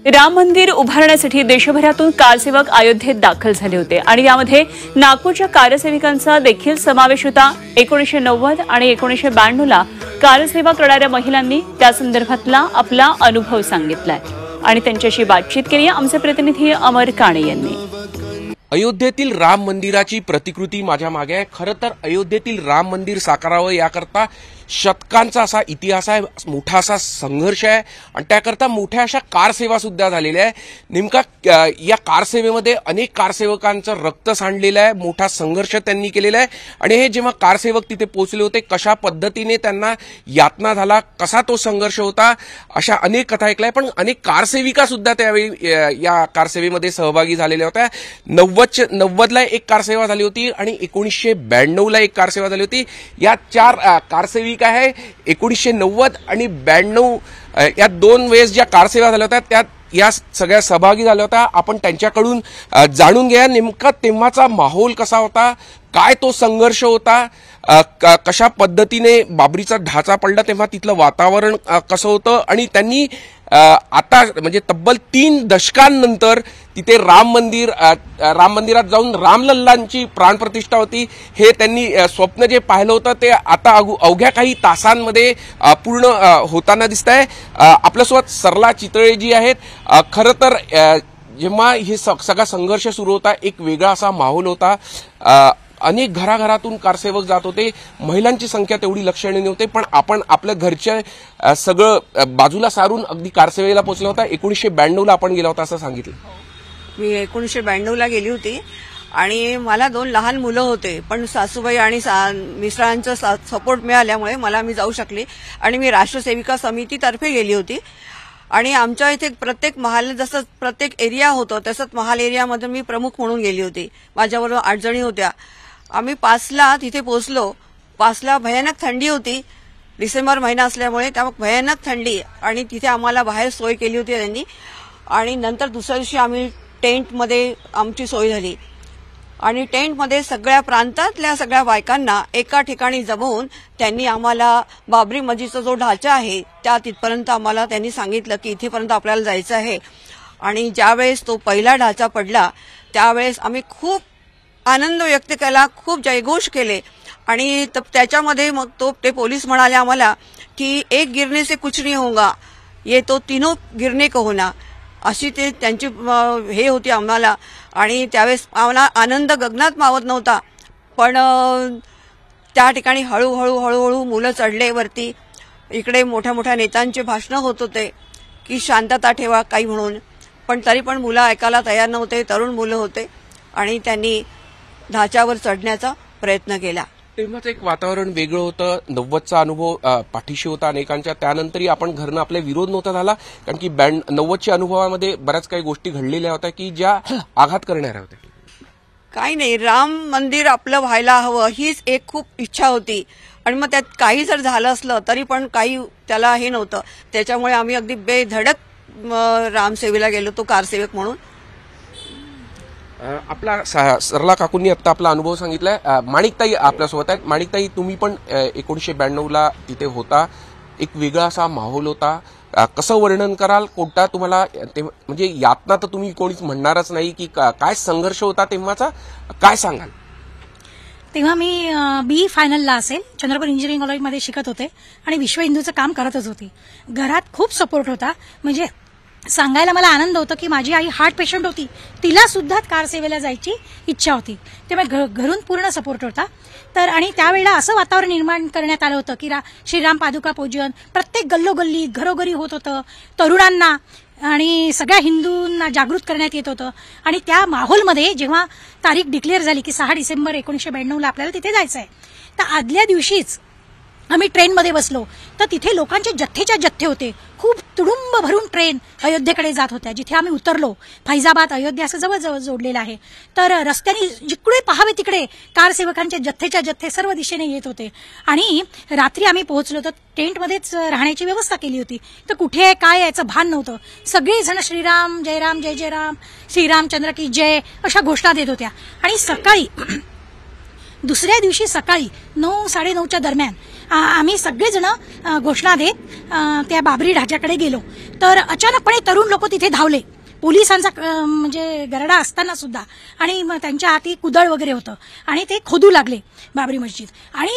राम मंदिर उभारण्यासाठी देशभरातून कारसेवक अयोध्येत दाखल झाले होते आणि यामध्ये नागपूरच्या कारसेविकांचा देखील समावेश होता। 1990 आणि 1992 ला कारसेवा करणाऱ्या महिलांनी त्या संदर्भातला आपला अनुभव सांगितलाय आणि त्यांच्याशी बातचीत केली आमचे प्रतिनिधी अमर काणे यांनी। अयोध्येतील राम मंदिराची प्रतिकृती माझ्या मागे आहे। खरं तर अयोध्येतील राम मंदिर साकारावं याकरता शतकांचा असा इतिहास आहे, मोठा असा संघर्ष आहे आणि त्याकरता मोठ्या अशा कारसेवा सुद्धा झालेल्या आहे। नेमका या कारसेवेमध्ये अनेक कारसेवकांचं रक्त सांडलेलं आहे, मोठा संघर्ष त्यांनी केलेला आहे आणि हे जेव्हा कारसेवक तिथे पोहोचले होते कशा पद्धतीने त्यांना यातना झाला, कसा तो संघर्ष होता, अशा अनेक कथा ऐकल्या। पण अनेक कारसेविका सुद्धा त्यावेळी या कारसेवेमध्ये सहभागी झालेल्या होत्या। 90ला एक कारसेवा झाली होती आणि 1992ला एक कारसेवा झाली होती। या चार कारसेविका आहे 1990 आणि 92 या दोन वेळेस ज्या कारसेवा झाल्या होत्या त्यात या सगळ्या सहभागी झाल्या होत्या। आपण त्यांच्याकडून जाणून घ्या नेमका तेव्हाचा माहोल कसा होता, काय तो संघर्ष होता, कशा पद्धतीने बाबरीचा ढाचा पडला तेव्हा तिथलं वातावरण कसं होतं आणि त्यांनी आता म्हणजे तब्बल 3 दशकांनंतर तिथे राम मंदिरात जाऊन रामलल्लांची प्राणप्रतिष्ठा होती। हे त्यांनी स्वप्न जे पाहिलं होतं ते आता अवघ्या काही तासांमध्ये पूर्ण होताना दिसतंय। आपल्यासोबत सरला चितळे जी आहेत। खरं तर जेव्हा हे सगळा संघर्ष सुरू होता एक वेगळा असा माहोल होता। अनेक घराघरातून कारसेवक जात होते, महिलांची संख्या तेवढी लक्षणीय नव्हती, पण आपण आपल्या घरच्या सगळं बाजूला सारून अगदी कारसेवेला पोहोचला होता। 1992ला आपण गेला होता असं सांगितलं। मी 1992ला गेली होती आणि मला 2 लहान मुलं होते, पण सासूबाई आणि मिस्टरांचा सपोर्ट मिळाल्यामुळे मी जाऊ शकले आणि मी राष्ट्रसेविका समितीतर्फे गेली होती आणि आमच्या इथे प्रत्येक महाल जसं प्रत्येक एरिया होतं तसंच महाल एरियामध्ये मी प्रमुख म्हणून गेली होती। माझ्याबरोबर 8 जणी होत्या। आम्ही 5ला तिथे पोहोचलो। 5ला भयानक थंडी होती, डिसेंबर महिना असल्यामुळे त्यामुळे भयानक थंडी आणि तिथे आम्हाला बाहेर सोय केली होती त्यांनी आणि नंतर दुसऱ्या दिवशी आम्ही टेंटमध्ये आमची सोय झाली आणि टेंटमध्ये सगळ्या प्रांतातल्या सगळ्या बायकांना एका ठिकाणी जमवून त्यांनी आम्हाला बाबरी मस्जिदचा जो ढाचा आहे त्या तिथपर्यंत आम्हाला त्यांनी सांगितलं की इथेपर्यंत आपल्याला जायचं आहे आणि ज्यावेळेस तो पहिला ढाचा पडला त्यावेळेस आम्ही खूप आनंद व्यक्त केला, खूप जयघोष केले आणि त्याच्यामध्ये मग ते पोलीस म्हणाले आम्हाला की एक गिरने से कुछ नहीं होगा, ये तो तीनों गिरने को होना, अशी ते त्यांची हे होती आम्हाला आणि त्यावेळेस आम्हाला आनंद गगनात मावत नव्हता। पण त्या ठिकाणी हळूहळू मुलं चढले वरती। इकडे मोठ्या मोठ्या नेत्यांचे भाषणं होत होते की शांतता ठेवा काही म्हणून, पण तरी पण मुलं ऐकायला तयार नव्हते, तरुण मुलं होते आणि त्यांनी ढाच्यावर चढण्याचा प्रयत्न केला। तेव्हाच एक वातावरण वेगळं होतं। 90चा अनुभव पाठीशी होता अनेकांच्या। त्यानंतरही आपण घरनं आपला विरोध नव्हता झाला कारण की 90च्या अनुभवामध्ये बऱ्याच काही गोष्टी घडलेल्या होत्या की ज्या आघात करणाऱ्या होत्या। काही नाही, राम मंदिर आपलं व्हायला हवं हीच एक खूप इच्छा होती आणि मग त्यात काही जर झालं असलं तरी पण काही त्याला हे नव्हतं। त्याच्यामुळे आम्ही अगदी बेधडक रामसेवेला गेलो तो कारसेवक म्हणून। आपला सरला काकूंनी आता आपला अनुभव सांगितलाय। माणिकताई आपल्यासोबत आहेत। माणिकताई तुम्ही पण 1992ला तिथे होता, एक वेगळा असा माहोल होता, कसं वर्णन कराल? कोणता तुम्हाला म्हणजे यातना तर तुम्ही कोणीच म्हणणारच नाही की काय संघर्ष होता तेव्हाचा, काय सांगाल? तेव्हा मी बी फायनलला असेल चंद्रपूर इंजिनिअरिंग कॉलेजमध्ये शिकत होते आणि विश्व हिंदूचं काम करतच होती। घरात खूप सपोर्ट होता, म्हणजे सांगायला मला आनंद होता की माझी आई हार्ट पेशंट होती, तिला सुद्धा कारसेवेला जायची इच्छा होती, त्यामुळे घरून पूर्ण सपोर्ट होता। तर आणि त्यावेळेला असं वातावरण निर्माण करण्यात आलं होतं की श्रीराम पादुका पूजन प्रत्येक गल्लोगल्ली घरोघरी होत होतं, तरुणांना आणि सगळ्या हिंदूंना जागृत करण्यात येत होतं आणि त्या माहोलमध्ये जेव्हा तारीख डिक्लेअर झाली की 6 डिसेंबर 1992ला आपल्याला तिथे जायचं आहे, तर आदल्या दिवशीच आम्ही ट्रेनमध्ये बसलो तर तिथे लोकांचे जथ्थेच्या जथ्थे होते, खूप तुडुंब भरून ट्रेन अयोध्येकडे जात होत्या। जिथे आम्ही उतरलो फैजाबाद अयोध्या असं जवळ जोडलेलं आहे, तर रस्त्याने जिकडे पाहावे तिकडे कारसेवकांचे जथ्थेच्या जथ्थे सर्व दिशेने येत होते आणि रात्री आम्ही पोहोचलो तर टेंटमध्येच राहण्याची व्यवस्था केली होती, तर कुठे आहे काय याचं भान नव्हतं। सगळेजण श्रीराम जय राम जय जय राम, श्रीरामचंद्र की जय अशा घोषणा देत होत्या आणि सकाळी दुसऱ्या दिवशी सकाळी 9-9:30च्या दरम्यान आम्ही सगळेजण घोषणा देत त्या बाबरी ढाच्याकडे गेलो. तर अचानकपणे तरुण लोक तिथे धावले. पोलिसांचा म्हणजे गरडा असताना सुद्धा, आणि मग त्यांच्या हाती कुदळ वगैरे होतं आणि ते खोदू लागले बाबरी मस्जिद. आणि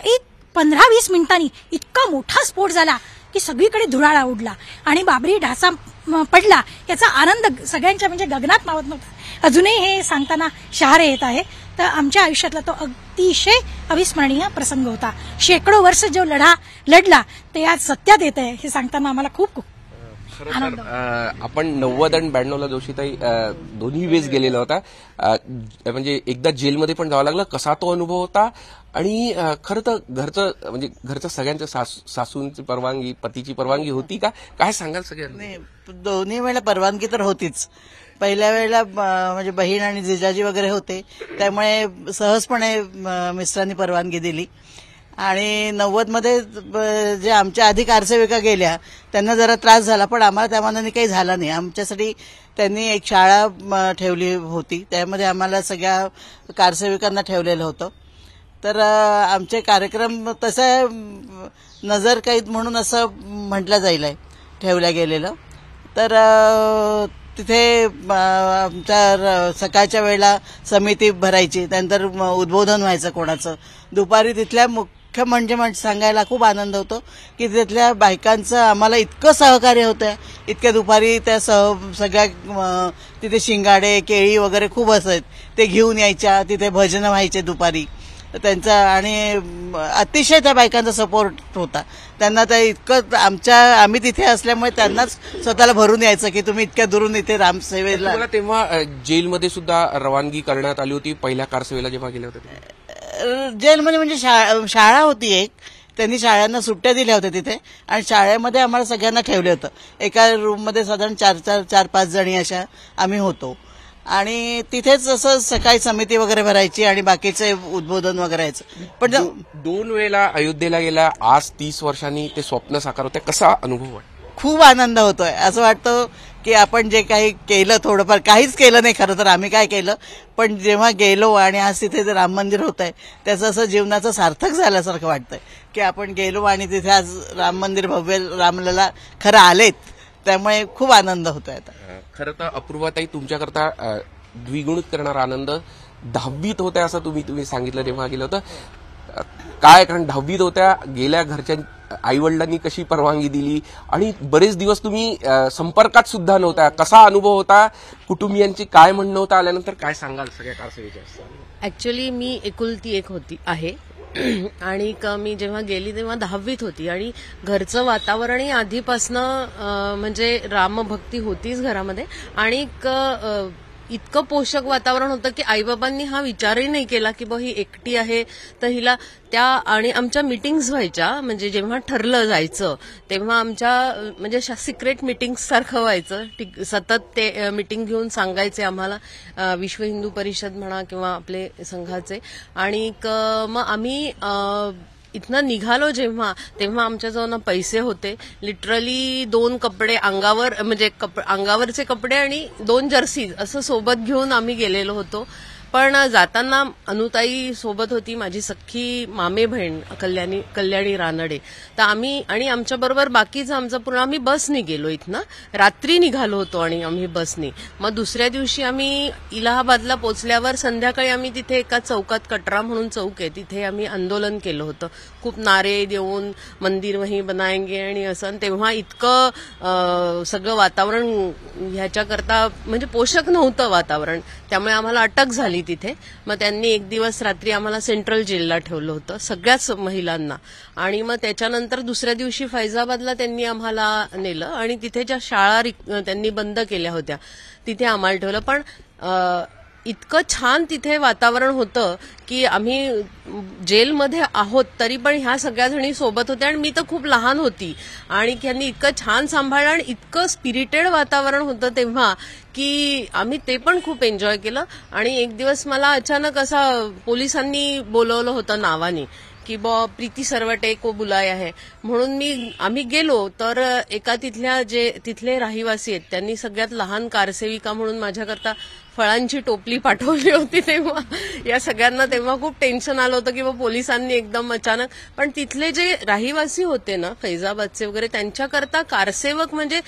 एक 15-20 मिनिटांनी इतका मोठा स्फोट झाला की सगळीकडे धुराळा उडला आणि बाबरी ढाचा पडला याचा आनंद सगळ्यांच्या म्हणजे गगनात मावत नव्हता. अजूनही हे सांगताना शहारे येत आहे. तर आमच्या आयुष्यातला तो अतिशय अविस्मरणीय प्रसंग होता. शेकडो वर्ष जो लढा लढला ते आज सत्यात येत आहे हे सांगताना आम्हाला खूप खरं तर आपण 90 आणि 92ला जोशीताई दोन्ही वेळेस गेलेला होता. म्हणजे एकदा जेलमध्ये पण जावं लागलं. कसा तो अनुभव होता? आणि खरं तर घरचं सगळ्यांचं सासूंची परवानगी, पतीची परवानगी होती का? काय सांगाल सगळ्यांना? दोन्ही वेळेला परवानगी तर होतीच. पहिल्या वेळेला म्हणजे बहीण आणि जिजाजी वगैरे होते, त्यामुळे सहजपणे मिस्टरांनी परवानगी दिली. आणि 90मध्ये जे आमच्या आधी कारसेविका गेल्या त्यांना जरा त्रास झाला, पण आम्हाला त्या मानाने काही झाला नाही. आमच्यासाठी त्यांनी एक शाळा ठेवली होती, त्यामध्ये आम्हाला सगळ्या कारसेविकांना ठेवलेलं होतं. तर आमचे कार्यक्रम तसं नजरकैद म्हणून असं म्हटलं जाईल ठेवल्या गेलेलं. तर तिथे आमच्या सकाळच्या वेळेला समिती भरायची, त्यानंतर उद्बोधन व्हायचं कोणाचं. दुपारी तिथल्या मुख्य म्हणजे सांगायला खूप आनंद होतो की तिथल्या बायकांचं आम्हाला इतकं सहकार्य होतं. इतक्या दुपारी त्या सगळ्या तिथे शिंगाडे, केळी वगैरे खूप असत, ते घेऊन यायच्या. तिथे भजनं व्हायचे दुपारी त्यांचा, आणि अतिशय त्या बायकांचा सपोर्ट होता. त्यांना त्या इतकं आम्ही तिथे असल्यामुळे त्यांनाच स्वतःला भरून यायचं की तुम्ही इतक्या दुरून इथे रामसेवेला. तेव्हा जेलमध्ये सुद्धा रवानगी करण्यात आली होती पहिल्या कारसेवेला जेव्हा गेले होते. जेलमध्ये म्हणजे शाळा होती एक, त्यांनी शाळांना सुट्ट्या दिल्या होत्या तिथे, आणि शाळेमध्ये आम्हाला सगळ्यांना ठेवलं होतं. एका रूममध्ये साधारण 4-5 जणी अशा आम्ही होतो. आणि तिथेच असं सकाळी समिती वगैरे भरायची आणि बाकीचे उद्बोधन वगैरे यायचं. पण 2 वेळेला अयोध्येला गेला, आज 30 वर्षांनी ते स्वप्न साकार होते. कसा अनुभव आहे? खूप आनंद होतोय. असं वाटतं की आपण जे काही केलं, थोडंफार काहीच केलं नाही खरं तर आम्ही काय केलं, पण जेव्हा गेलो आणि आज तिथे जे राम मंदिर होत आहे त्याचं असं जीवनाचं सार्थक झाल्यासारखं वाटतंय की आपण गेलो आणि तिथे आज राम मंदिर भव्य रामलला खरं आलेत. त्यामुळे खूप आनंद होतोय. आता खरं तर अपूर्वाताई, तुमच्याकरता द्विगुणित करणारा आनंद 10वीत होत्या असं तुम्ही सांगितलं तेव्हा गेलं होतं. काय, कारण 10वीत होत्या, गेल्या घरच्या आईवडिलांनी कशी परवानगी दिली आणि बरेच दिवस तुम्ही संपर्कात सुद्धा नव्हता. कसा अनुभव होता? कुटुंबियांची काय म्हणणं होतं आल्यानंतर? काय सांगाल सगळ्या कारसेवेच्या? ऍक्च्युली मी एकुलती एक आहे आणि मी जेव्हा गेली तेव्हा 10वीत होती आणि घरचं वातावरणही आधीपासनं म्हणजे रामभक्ती होतीच घरामध्ये. आणि इतकं पोषक वातावरण होतं की आईबाबांनी हा विचारही नाही केला की ही एकटी आहे तर हिला त्या. आणि आमच्या मीटिंग्स व्हायच्या, म्हणजे जेव्हा ठरलं जायचं तेव्हा आमच्या म्हणजे सिक्रेट मीटिंग्स सारखं व्हायचं. सतत ते मीटिंग घेऊन सांगायचे आम्हाला, विश्व हिंदू परिषद म्हणा किंवा आपले संघाचे. आणि मग आम्ही इथनं निघालो जेव्हा, तेव्हा आमच्याजवळ पैसे होते. लिटरली 2 कपडे अंगावर, म्हणजे अंगावरचे कपडे आणि 2 जर्सीज असं सोबत घेऊन आम्ही गेलेलो होतो. पण जाताना अनुताई सोबत होती, माझी सख्खी मामे बहीण कल्याणी रानडे. तर आम्ही आणि आमच्याबरोबर बाकीचं आमचं पूर्ण आम्ही बसने गेलो. इथनं रात्री निघालो होतो आणि आम्ही बसने. मग दुसऱ्या दिवशी आम्ही इलाहाबादला पोचल्यावर संध्याकाळी आम्ही तिथे एका चौकात, कटरा म्हणून चौक आहे, तिथे आम्ही आंदोलन केलं होतं. खूप नारे देऊन मंदिर वही बनाएंगे आणि असं. तेव्हा इतकं सगळं वातावरण ह्याच्याकरता म्हणजे पोषक नव्हतं वातावरण, त्यामुळे आम्हाला अटक झाली तिथे. मग त्यांनी एक दिवस रात्री आम्हाला सेंट्रल जेलला ठेवलं होतं सगळ्याच महिलांना. आणि मग त्याच्यानंतर दुसऱ्या दिवशी फैजाबादला त्यांनी आम्हाला नेलं आणि तिथे ज्या शाळा त्यांनी बंद केल्या होत्या तिथे आम्हाला ठेवलं. पण इतकं छान तिथे वातावरण होतं की आम्ही जेलमध्ये आहोत तरी पण ह्या सगळ्या जणी सोबत होत्या. आणि मी तर खूप लहान होती आणि त्यांनी इतकं छान सांभाळलं आणि इतकं स्पिरिटेड वातावरण होतं तेव्हा की आम्ही ते पण खूप एन्जॉय केलं. आणि एक दिवस मला अचानक असा पोलिसांनी बोलवलं होतं नावाने की प्रीती सरवटे को बुलाया है म्हणून आम्ही गेलो तर एका तिथले रहिवासी आहेत त्यांनी सगळ्यात लहान कारसेविका म्हणून माझ्याकरता फळांची टोपली पाठवली होती. तेव्हा या सगळ्यांना तेव्हा खूप टेन्शन आलं होतं की पोलिसांनी एकदम अचानक, पण तिथले जे रहिवासी होते ना फैजाबादचे वगैरे त्यांच्याकरता कारसेवक म्हणजे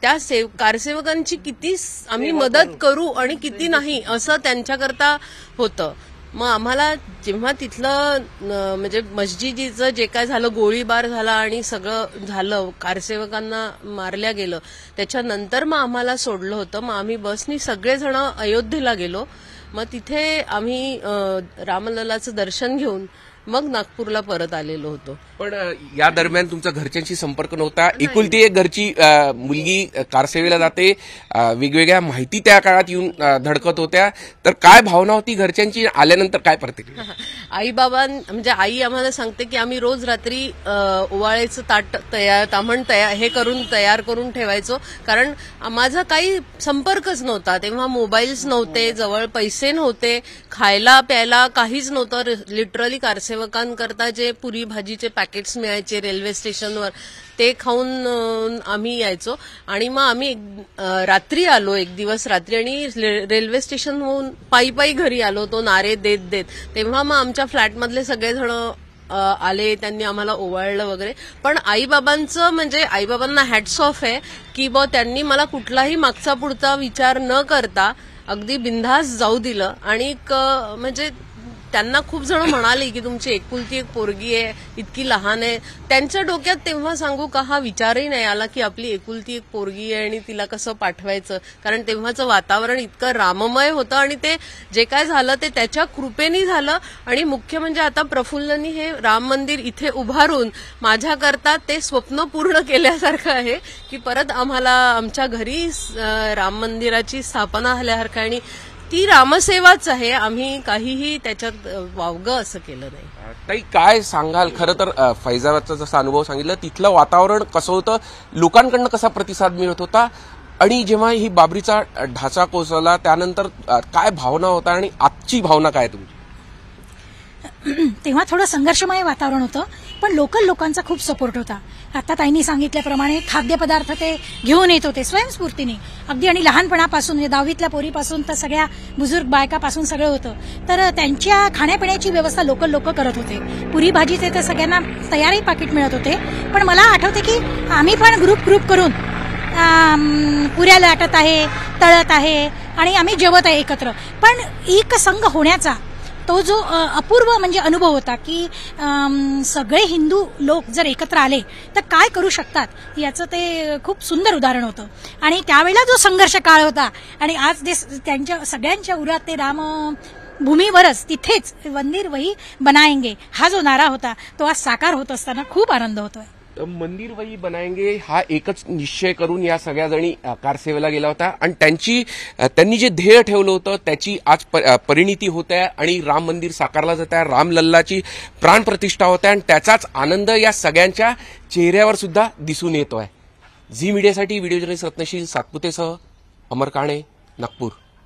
त्या कारसेवकांची किती आम्ही मदत करू आणि किती नाही असं त्यांच्याकरता होतं. मग आम्हाला जेव्हा तिथलं म्हणजे मस्जिदीचं जे काय झालं, गोळीबार झाला आणि सगळं झालं, कारसेवकांना मारल्या गेलं, त्याच्यानंतर मग आम्हाला सोडलं होतं. मग आम्ही बसनी सगळेजण अयोध्येला गेलो. मग तिथे आम्ही रामलल्लाचं दर्शन घेऊन मग नागपूरला परत आलेलो होतो. पण या दरम्यान तुमचा घरच्यांशी संपर्क नव्हता. एकुलती एक घरची मुलगी कारसेवेला जाते, वेगवेगळ्या माहिती त्या काळात येऊन धडकत होत्या, तर काय भावना होती घरच्यांची, आल्यानंतर काय प्रतिक्रिया? आई बाबा म्हणजे आई आम्हाला सांगते की आम्ही रोज रात्री ओवाळेचं ताट तामण हे करून तयार करून ठेवायचो, कारण माझा काही संपर्कच नव्हता. तेव्हा मोबाईल्स नव्हते, जवळ पैसे नव्हते, खायला प्यायला काहीच नव्हतं. लिटरली कारसेवकांकरता जे पुरी भाजीचे पॅकेट्स मिळायचे रेल्वे स्टेशनवर ते खाऊन आम्ही यायचो. आणि मग आम्ही रात्री आलो, एक दिवस रात्री, आणि रेल्वे स्टेशनहून पायी घरी आलो तो नारे देत देत. तेव्हा मग आमच्या फ्लॅटमधले सगळेजण आले, त्यांनी आम्हाला ओवाळलं वगैरे. पण आईबाबांचं म्हणजे आईबाबांना हॅट्स ऑफ आहे की त्यांनी मला कुठलाही मागचा पुढचा विचार न करता अगदी बिनधास्त जाऊ दिलं. आणि म्हणजे त्यांना खूप जण म्हणाले की तुमची एकुलती एक पोरगी आहे, इतकी लहान आहे. त्यांच्या डोक्यात तेव्हा सांगू का हा विचारही नाही आला की आपली एकुलती एक पोरगी आहे आणि तिला कसं पाठवायचं, कारण तेव्हाचं वातावरण इतकं राममय होतं आणि ते जे काय झालं ते त्याच्या कृपेने झालं. आणि मुख्य म्हणजे आता प्रफुल्लनी हे राम मंदिर इथे उभारून माझ्याकरता ते स्वप्न पूर्ण केल्यासारखं आहे की परत आम्हाला आमच्या घरी राम मंदिराची स्थापना झाल्यासारखं, आणि ती रामसेवाच आहे. आम्ही काहीही त्याच्यात वावगं असं केलं नाही. ताई काय सांगाल, खरं तर फैजाबादचा जसा अनुभव सांगितलं, तिथलं वातावरण कसं होतं, लोकांकडनं कसा प्रतिसाद मिळत होता, आणि जेव्हा ही बाबरीचा ढाचा कोसळला त्यानंतर काय भावना होता आणि आजची भावना काय तुमची? तेव्हा थोडं संघर्षमय वातावरण होतं, पण लोकांचा खूप सपोर्ट होता. आता ताईंनी सांगितल्याप्रमाणे खाद्यपदार्थ ते घेऊन येत होते स्वयंस्फूर्तीने अगदी, आणि लहानपणापासून 10वीतल्या पोरीपासून तर सगळ्या बुजुर्ग बायकापासून सगळं होतं. तर त्यांच्या खाण्यापिण्याची व्यवस्था लोक करत होते. पुरी भाजीचे तर सगळ्यांना तयारही पाकिट मिळत होते. पण मला आठवते की आम्ही पण ग्रुप करून पुऱ्या लाटत आहे, तळत आहे आणि आम्ही जेवत आहे एकत्र. पण एक संघ होण्याचा तो जो अपूर्व म्हणजे अनुभव होता की सगळे हिंदू लोक जर एकत्र आले तर काय करू शकतात याचं ते खूप सुंदर उदाहरण होतं. आणि त्यावेळेला जो संघर्ष काळ होता आणि आज त्यांच्या सगळ्यांच्या उरात ते राम भूमीवरच तिथेच मंदिर वही बनाएंगे हा जो नारा होता तो आज साकार होत असताना खूप आनंद होतोय. मंदिर वही बनाएंगे हा एकच निश्चय करून या सगळ्या जणी कारसेवेला गेला होता, आणि त्यांनी जे ध्येय ठेवलं होतं त्याची आज परिणिती होत आहे आणि राम मंदिर साकारला जात आहे, रामलल्लाची प्राणप्रतिष्ठा होत आहे, आणि त्याचाच आनंद या सगळ्यांच्या चेहऱ्यावर सुद्धा दिसून येतोय. झी मीडियासाठी व्हिडिओ जर्नलिस्ट रत्नशील सातपुतेसह अमर काणे, नागपूर.